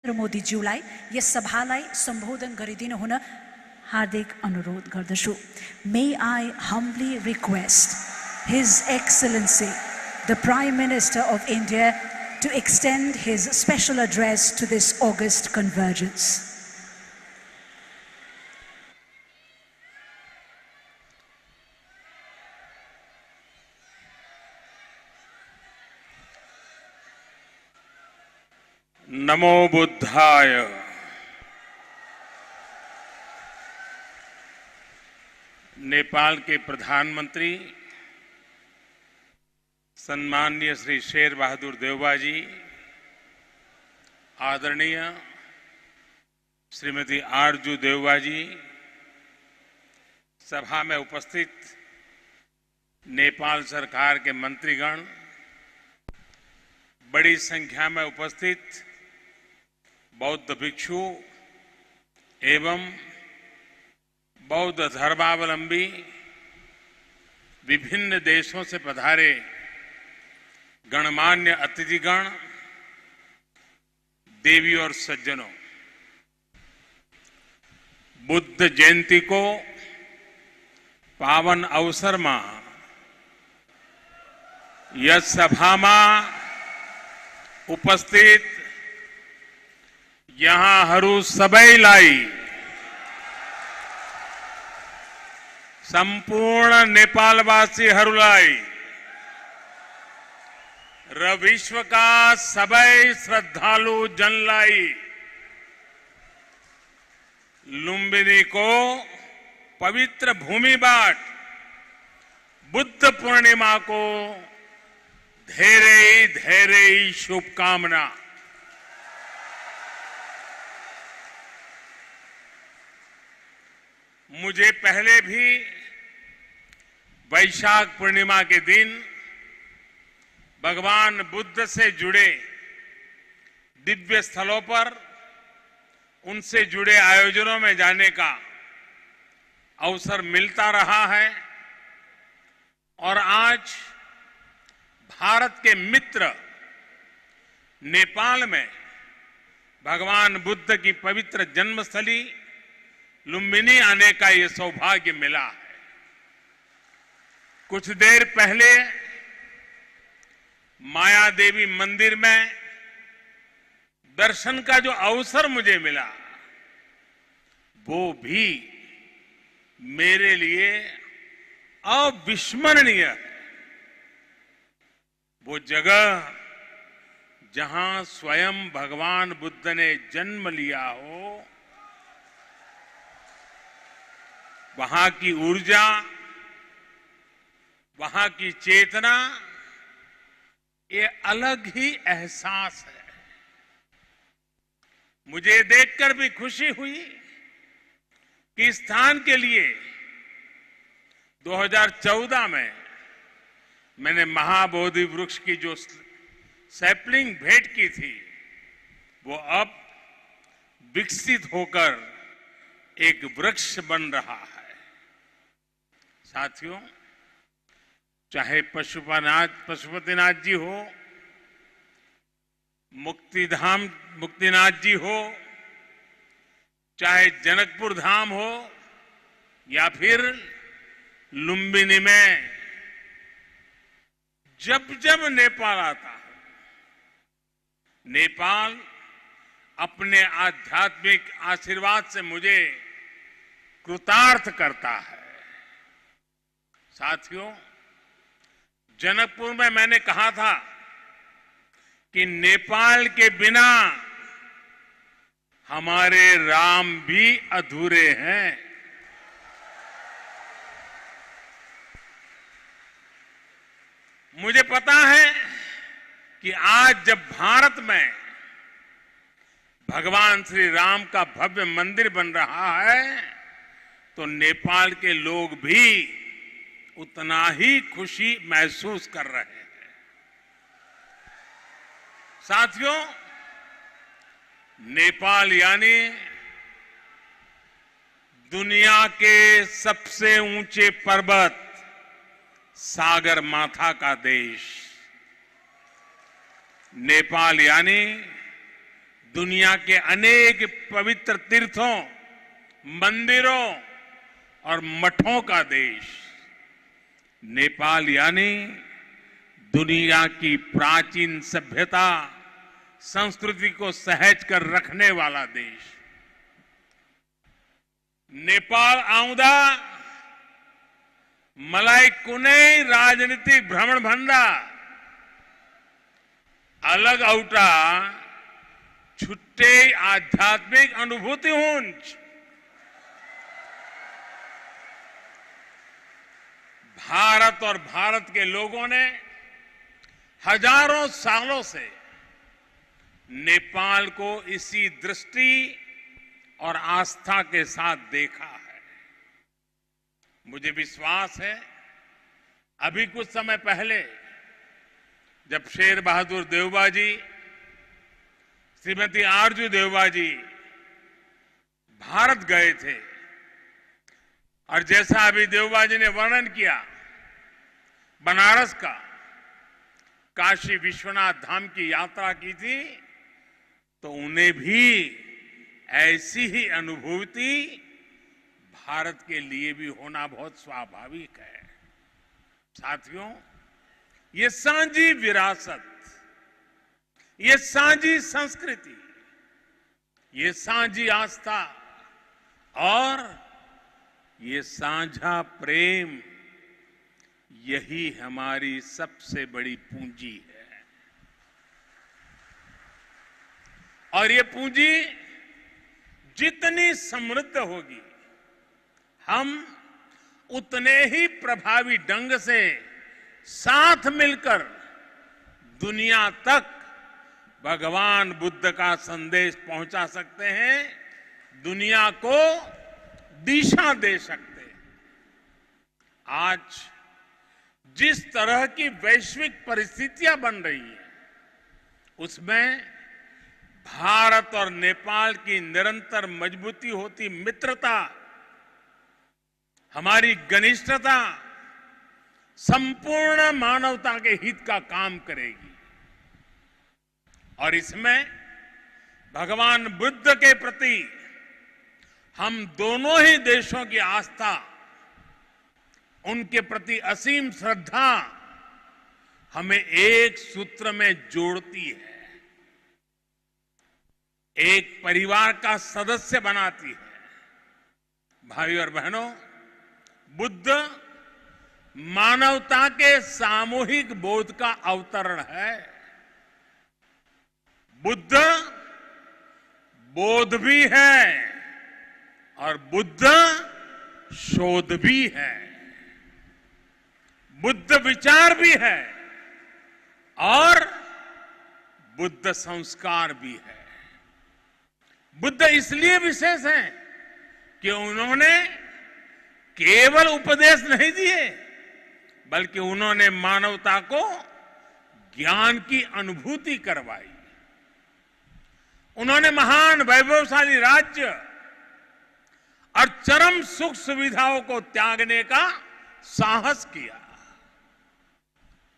Narendra मोदीज्यूलाई yes सभालाई सम्बोधन गरिदिनु हुन हार्दिक अनुरोध गर्दछु। May I humbly request His Excellency the Prime Minister of India to extend his special address to this august convergence. नमो बुद्धाय। नेपाल के प्रधानमंत्री सम्माननीय श्री शेर बहादुर देउबा जी, आदरणीय श्रीमती आरजू देउबा जी, सभा में उपस्थित नेपाल सरकार के मंत्रीगण, बड़ी संख्या में उपस्थित बौद्ध भिक्षु एवं बौद्ध धर्मावलंबी, विभिन्न देशों से पधारे गणमान्य अतिथिगण, देवी और सज्जनों, बुद्ध जयंती को पावन अवसर में यह सभा में उपस्थित यहाँ हरू सबैलाई संपूर्ण नेपालवासीहरूलाई र विश्वका सबै श्रद्धालु जनलाई लुम्बिनीको पवित्र भूमिबाट बुद्ध पूर्णिमाको धेरै धेरै शुभकामना। मुझे पहले भी वैशाख पूर्णिमा के दिन भगवान बुद्ध से जुड़े दिव्य स्थलों पर उनसे जुड़े आयोजनों में जाने का अवसर मिलता रहा है और आज भारत के मित्र नेपाल में भगवान बुद्ध की पवित्र जन्मस्थली लुम्बिनी आने का ये सौभाग्य मिला है। कुछ देर पहले माया देवी मंदिर में दर्शन का जो अवसर मुझे मिला वो भी मेरे लिए अविस्मरणीय है। वो जगह जहां स्वयं भगवान बुद्ध ने जन्म लिया हो, वहां की ऊर्जा, वहां की चेतना, ये अलग ही एहसास है। मुझे देखकर भी खुशी हुई कि इस स्थान के लिए 2014 में मैंने महाबोधि वृक्ष की जो सैपलिंग भेंट की थी, वो अब विकसित होकर एक वृक्ष बन रहा है। साथियों, चाहे पशुपतिनाथ जी हो, मुक्तिनाथ जी हो, चाहे जनकपुर धाम हो या फिर लुम्बिनी में जब जब नेपाल आता है, नेपाल अपने आध्यात्मिक आशीर्वाद से मुझे कृतार्थ करता है। साथियों, जनकपुर में मैंने कहा था कि नेपाल के बिना हमारे राम भी अधूरे हैं। मुझे पता है कि आज जब भारत में भगवान श्री राम का भव्य मंदिर बन रहा है तो नेपाल के लोग भी उतना ही खुशी महसूस कर रहे हैं। साथियों, नेपाल यानी दुनिया के सबसे ऊंचे पर्वत सागर माथा का देश। नेपाल यानी दुनिया के अनेक पवित्र तीर्थों, मंदिरों और मठों का देश। नेपाल यानी दुनिया की प्राचीन सभ्यता, संस्कृति को सहेज कर रखने वाला देश। नेपाल आउँदा मलाई कुनै राजनीतिक भ्रमण भन्दा अलग औटा छुट्टै आध्यात्मिक अनुभूति हुन्छ। भारत और भारत के लोगों ने हजारों सालों से नेपाल को इसी दृष्टि और आस्था के साथ देखा है। मुझे विश्वास है अभी कुछ समय पहले जब शेर बहादुर देउबा जी, श्रीमती आरजू देउबा जी भारत गए थे और जैसा अभी देउबा जी ने वर्णन किया बनारस का, काशी विश्वनाथ धाम की यात्रा की थी, तो उन्हें भी ऐसी ही अनुभूति भारत के लिए भी होना बहुत स्वाभाविक है। साथियों, ये साझी विरासत, ये साझी संस्कृति, ये साझी आस्था और ये साझा प्रेम, यही हमारी सबसे बड़ी पूंजी है। और ये पूंजी जितनी समृद्ध होगी, हम उतने ही प्रभावी ढंग से साथ मिलकर दुनिया तक भगवान बुद्ध का संदेश पहुंचा सकते हैं, दुनिया को दिशा दे सकते हैं। आज जिस तरह की वैश्विक परिस्थितियां बन रही हैं, उसमें भारत और नेपाल की निरंतर मजबूती होती मित्रता, हमारी घनिष्ठता संपूर्ण मानवता के हित का काम करेगी। और इसमें भगवान बुद्ध के प्रति हम दोनों ही देशों की आस्था, उनके प्रति असीम श्रद्धा हमें एक सूत्र में जोड़ती है, एक परिवार का सदस्य बनाती है। भाई और बहनों, बुद्ध मानवता के सामूहिक बोध का अवतरण है। बुद्ध बोध भी है और बुद्ध शोध भी है। बुद्ध विचार भी है और बुद्ध संस्कार भी है। बुद्ध इसलिए विशेष हैं कि उन्होंने केवल उपदेश नहीं दिए, बल्कि उन्होंने मानवता को ज्ञान की अनुभूति करवाई। उन्होंने महान वैभवशाली राज्य और चरम सुख सुविधाओं को त्यागने का साहस किया।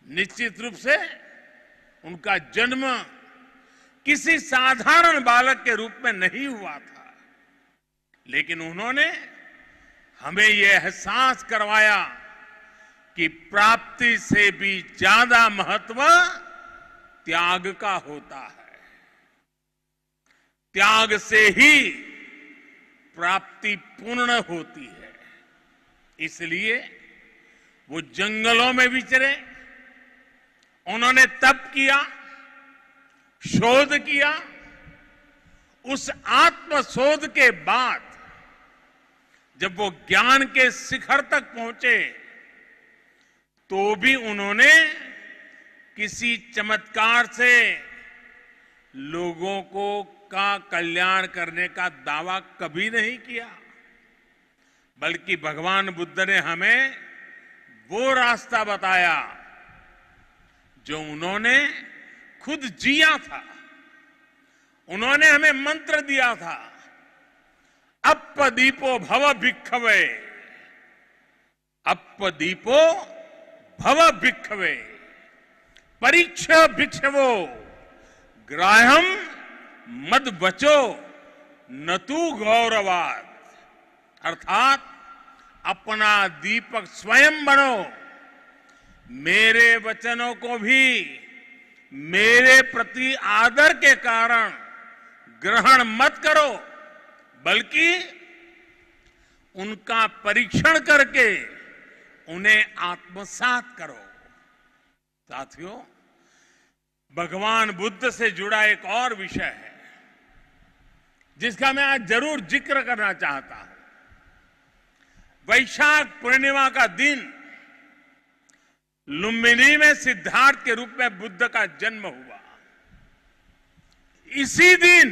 निश्चित रूप से उनका जन्म किसी साधारण बालक के रूप में नहीं हुआ था, लेकिन उन्होंने हमें यह एहसास करवाया कि प्राप्ति से भी ज्यादा महत्व त्याग का होता है। त्याग से ही प्राप्ति पूर्ण होती है। इसलिए वो जंगलों में विचरे, उन्होंने तप किया, शोध किया। उस आत्म शोध के बाद जब वो ज्ञान के शिखर तक पहुंचे, तो भी उन्होंने किसी चमत्कार से लोगों का कल्याण करने का दावा कभी नहीं किया, बल्कि भगवान बुद्ध ने हमें वो रास्ता बताया जो उन्होंने खुद जिया था। उन्होंने हमें मंत्र दिया था, अप्पदीपो भव भिक्खवे, अप्पदीपो भव भिक्खवे, परीक्ष भिक्षवो ग्राह्यम मद बचो न तू गौरवाद, अर्थात अपना दीपक स्वयं बनो, मेरे वचनों को भी मेरे प्रति आदर के कारण ग्रहण मत करो, बल्कि उनका परीक्षण करके उन्हें आत्मसात करो। साथियों, भगवान बुद्ध से जुड़ा एक और विषय है जिसका मैं आज जरूर जिक्र करना चाहता हूं। वैशाख पूर्णिमा का दिन लुम्बिनी में सिद्धार्थ के रूप में बुद्ध का जन्म हुआ। इसी दिन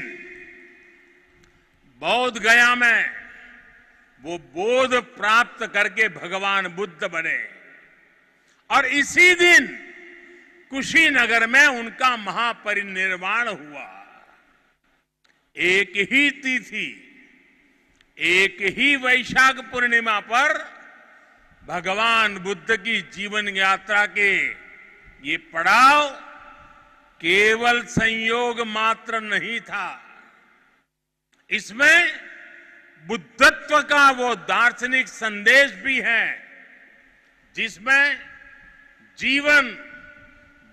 बौद्ध गया में वो बोध प्राप्त करके भगवान बुद्ध बने और इसी दिन कुशीनगर में उनका महापरिनिर्वाण हुआ। एक ही तिथि, एक ही वैशाख पूर्णिमा पर भगवान बुद्ध की जीवन यात्रा के ये पड़ाव केवल संयोग मात्र नहीं था, इसमें बुद्धत्व का वो दार्शनिक संदेश भी है जिसमें जीवन,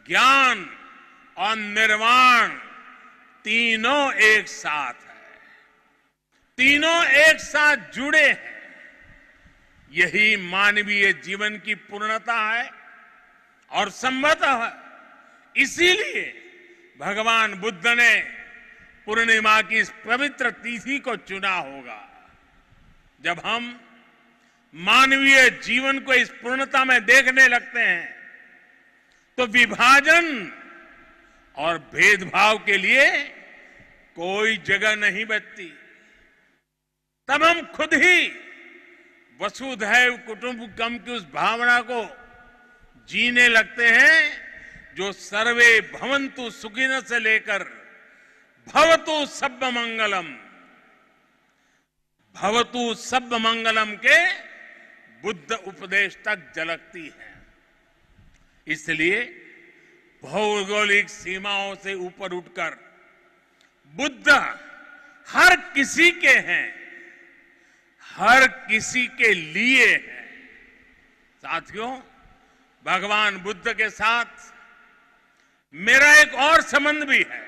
ज्ञान और निर्वाण तीनों एक साथ है, तीनों एक साथ जुड़े हैं। यही मानवीय जीवन की पूर्णता है और संभवतः इसीलिए भगवान बुद्ध ने पूर्णिमा की इस पवित्र तिथि को चुना होगा। जब हम मानवीय जीवन को इस पूर्णता में देखने लगते हैं तो विभाजन और भेदभाव के लिए कोई जगह नहीं बचती। तब हम खुद ही वसुधैव कुटुंबकम की उस भावना को जीने लगते हैं जो सर्वे भवन्तु सुखिनः से लेकर भवतु सब्ब मंगलम, भवतु सब्ब मंगलम के बुद्ध उपदेश तक झलकती है। इसलिए भौगोलिक सीमाओं से ऊपर उठकर बुद्ध हर किसी के हैं, हर किसी के लिए है। साथियों, भगवान बुद्ध के साथ मेरा एक और संबंध भी है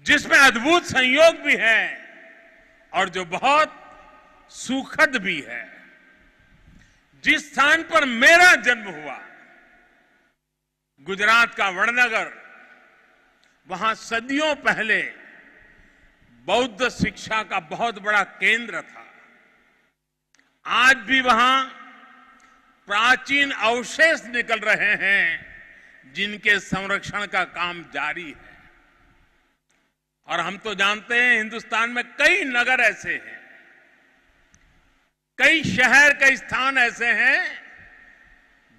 जिसमें अद्भुत संयोग भी है और जो बहुत सुखद भी है। जिस स्थान पर मेरा जन्म हुआ, गुजरात का वडनगर, वहां सदियों पहले बौद्ध शिक्षा का बहुत बड़ा केंद्र था। आज भी वहां प्राचीन अवशेष निकल रहे हैं जिनके संरक्षण का काम जारी है। और हम तो जानते हैं हिंदुस्तान में कई नगर ऐसे हैं, कई शहर, कई स्थान ऐसे हैं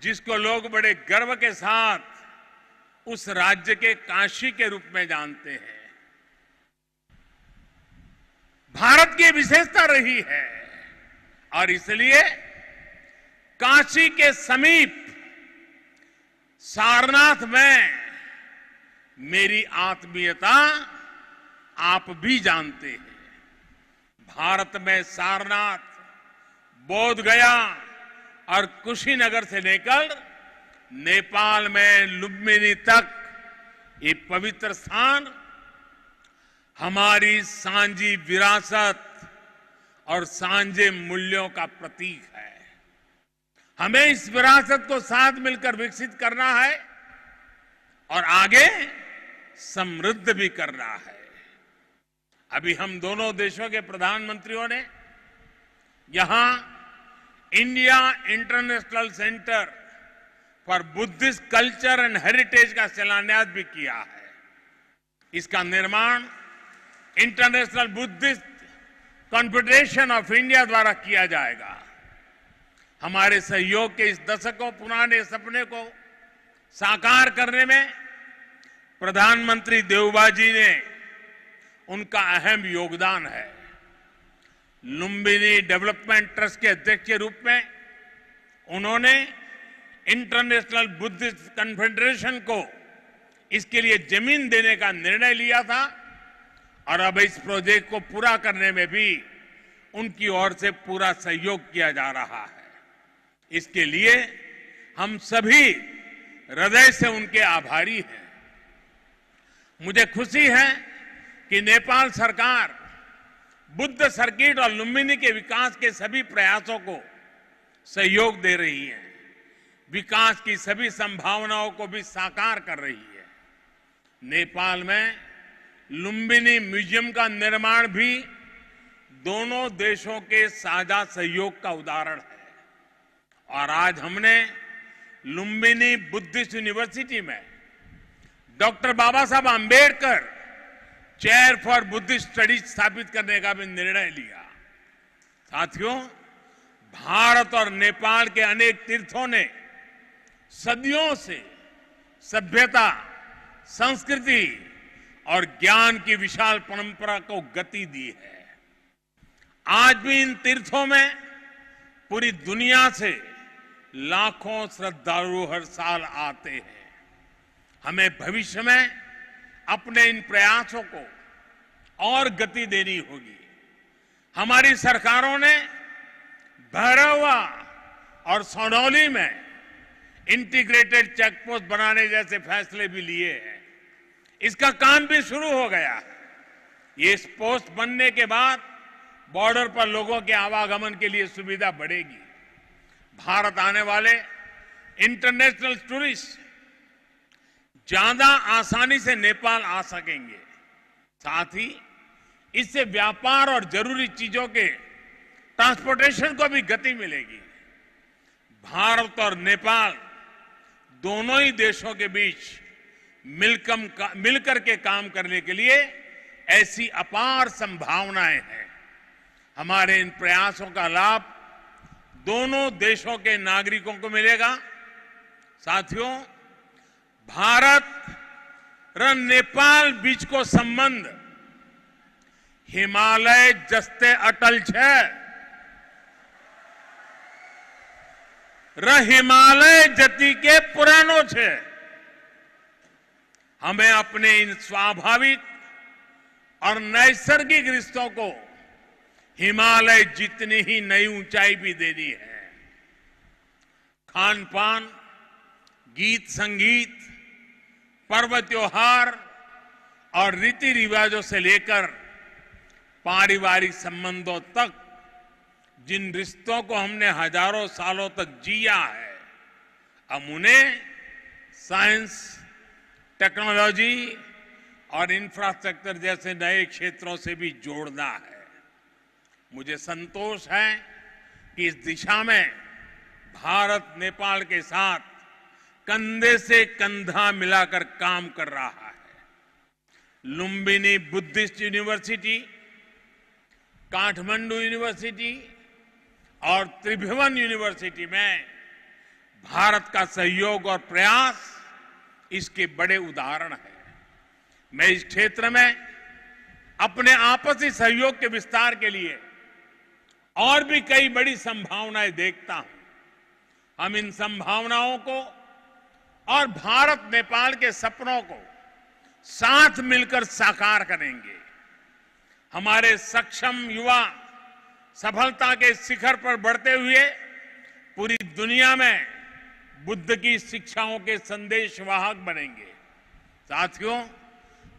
जिसको लोग बड़े गर्व के साथ उस राज्य के काशी के रूप में जानते हैं। भारत की विशेषता रही है और इसलिए काशी के समीप सारनाथ में मेरी आत्मीयता आप भी जानते हैं। भारत में सारनाथ, बोध गया और कुशीनगर से लेकर नेपाल में लुम्बिनी तक ये पवित्र स्थान हमारी सांझी विरासत और सांझे मूल्यों का प्रतीक है। हमें इस विरासत को साथ मिलकर विकसित करना है और आगे समृद्ध भी करना है। अभी हम दोनों देशों के प्रधानमंत्रियों ने यहां India international centre for Buddhist culture and heritage का शिलान्यास भी किया है। इसका निर्माण international Buddhist confederation of India द्वारा किया जाएगा। हमारे सहयोग के इस दशकों पुराने सपने को साकार करने में प्रधानमंत्री देवबा जी ने उनका अहम योगदान है। लुम्बिनी डेवलपमेंट ट्रस्ट के अध्यक्ष के रूप में उन्होंने इंटरनेशनल बुद्धिस्ट कॉन्फेडरेशन को इसके लिए जमीन देने का निर्णय लिया था और अब इस प्रोजेक्ट को पूरा करने में भी उनकी ओर से पूरा सहयोग किया जा रहा है। इसके लिए हम सभी हृदय से उनके आभारी हैं। मुझे खुशी है कि नेपाल सरकार बुद्ध सर्किट और लुम्बिनी के विकास के सभी प्रयासों को सहयोग दे रही है, विकास की सभी संभावनाओं को भी साकार कर रही है। नेपाल में लुम्बिनी म्यूजियम का निर्माण भी दोनों देशों के साझा सहयोग का उदाहरण है और आज हमने लुम्बिनी बुद्धिस्ट यूनिवर्सिटी में doctor Baba Saheb Ambedkar chair for Buddhist studies स्थापित करने का भी निर्णय लिया। साथियों, भारत और नेपाल के अनेक तीर्थों ने सदियों से सभ्यता, संस्कृति और ज्ञान की विशाल परंपरा को गति दी है। आज भी इन तीर्थों में पूरी दुनिया से लाखों श्रद्धालु हर साल आते हैं। हमें भविष्य में अपने इन प्रयासों को और गति देनी होगी। हमारी सरकारों ने भैरवा और सोनौली में इंटीग्रेटेड चेक पोस्ट बनाने जैसे फैसले भी लिए हैं। इसका काम भी शुरू हो गया है। ये पोस्ट बनने के बाद बॉर्डर पर लोगों के आवागमन के लिए सुविधा बढ़ेगी। भारत आने वाले इंटरनेशनल टूरिस्ट ज्यादा आसानी से नेपाल आ सकेंगे। साथ ही इससे व्यापार और जरूरी चीजों के ट्रांसपोर्टेशन को भी गति मिलेगी। भारत और नेपाल दोनों ही देशों के बीच मिलकर के काम करने के लिए ऐसी अपार संभावनाएं हैं। हमारे इन प्रयासों का लाभ दोनों देशों के नागरिकों को मिलेगा। साथियों, भारत और नेपाल बीच को संबंध हिमालय जस्ते अटल छे। हिमालय जति के पुरानो छे। हमें अपने इन स्वाभाविक और नैसर्गिक रिश्तों को हिमालय जितनी ही नई ऊंचाई भी देनी है। खान पान, गीत संगीत, पर्व त्योहार और रीति रिवाजों से लेकर पारिवारिक संबंधों तक जिन रिश्तों को हमने हजारों सालों तक जिया है, अब उन्हें साइंस, टेक्नोलॉजी और इंफ्रास्ट्रक्चर जैसे नए क्षेत्रों से भी जोड़ना है। मुझे संतोष है कि इस दिशा में भारत नेपाल के साथ कंधे से कंधा मिलाकर काम कर रहा है। Lumbini Buddhist university, Kathmandu university और त्रिभुवन यूनिवर्सिटी में भारत का सहयोग और प्रयास इसके बड़े उदाहरण हैं। मैं इस क्षेत्र में अपने आपसी सहयोग के विस्तार के लिए और भी कई बड़ी संभावनाएं देखता हूं। हम इन संभावनाओं को और भारत नेपाल के सपनों को साथ मिलकर साकार करेंगे। हमारे सक्षम युवा सफलता के शिखर पर बढ़ते हुए पूरी दुनिया में बुद्ध की शिक्षाओं के संदेशवाहक बनेंगे। साथियों,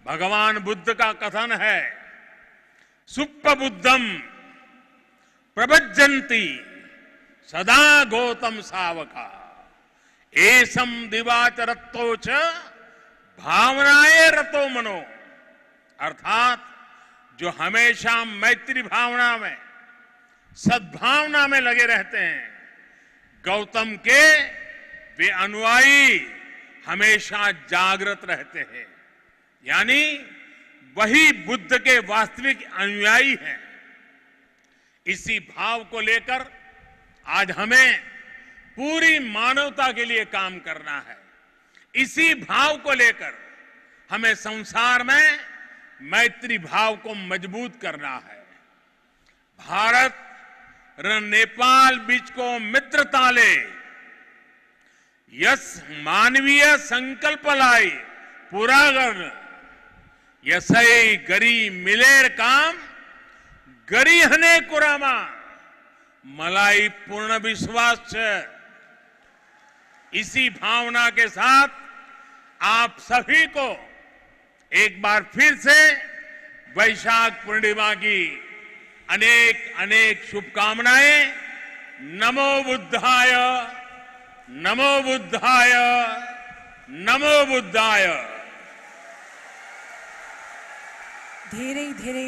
भगवान बुद्ध का कथन है, सुप्प बुद्धम प्रभज्जन्ति सदा गौतम सावका एसम दिवाचरत्तोच भावनाए रतो मनो। अर्थात जो हमेशा मैत्री भावना में, सद्भावना में लगे रहते हैं, गौतम के वे अनुयायी हमेशा जागृत रहते हैं। यानी वही बुद्ध के वास्तविक अनुयायी हैं। इसी भाव को लेकर आज हमें पूरी मानवता के लिए काम करना है। इसी भाव को लेकर हमें संसार में मैत्री भाव को मजबूत करना है। भारत और नेपाल बीच को मित्रता ले, यस मानवीय संकल्प लाए પૂરા કર યસઈ ગરી મિલેર કામ ગરી હને કુરામાં मलाई पूर्ण विश्वास है। इसी भावना के साथ आप सभी को एक बार फिर से वैशाख पूर्णिमा की अनेक अनेक शुभकामनाएं। नमो बुद्धाय, नमो बुद्धाय, नमो बुद्धाय। धीरे धीरे